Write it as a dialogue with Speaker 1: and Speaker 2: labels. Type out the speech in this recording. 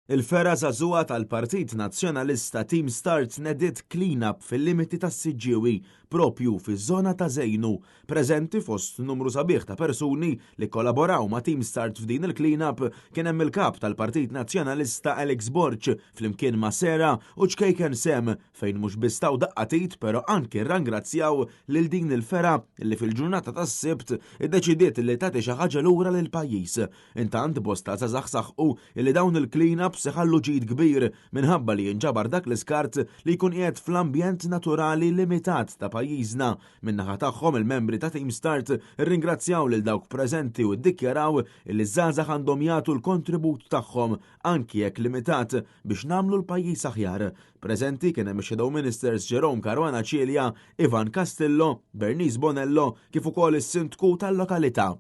Speaker 1: Il-fera żagħżugħa tal-Partit Nazzjonalista Team Start nedit clean-up fil-limiti tas-Siġġiewi propju fiż-żona ta' Żejnu, preżenti fost numru sabiħ ta' persuni li kollaboraw ma' Team Start f'din il-clean-up kien hemm il-kap tal-Partit Nazzjonalista Alex Borch flimkien ma' Sera u ċkejken Sem fejn mhux biss taw daqqatit però anke rrangrazzjaw lil din il-fera li fil-ġurnata tas-Sibt iddeċidiet li tagħti xi ħaġa lura lill-pajjiż. Intant bosta żagħżagħ saħħu li dawn il-clean-up se ħallu ġid kbir minħabba li jinġabar dak l-iskart li jkun qiegħed fl-ambjent naturali limitat ta' pajjiżna. Min-naħa tagħhom il-membri ta' Team Start irringrazzjaw lil dawk preżenti u ddikjaraw li żgħażagħ għandhom jagħtu l-kontribut tagħhom anki jekk limitat biex nagħmlu l-pajjiż aħjar. Preżenti kien hemm ix-Shadow Ministers Jerome Caruana Cilia, Ivan Castillo, Bernice Bonello kif ukoll is-Sindku tal-lokalità.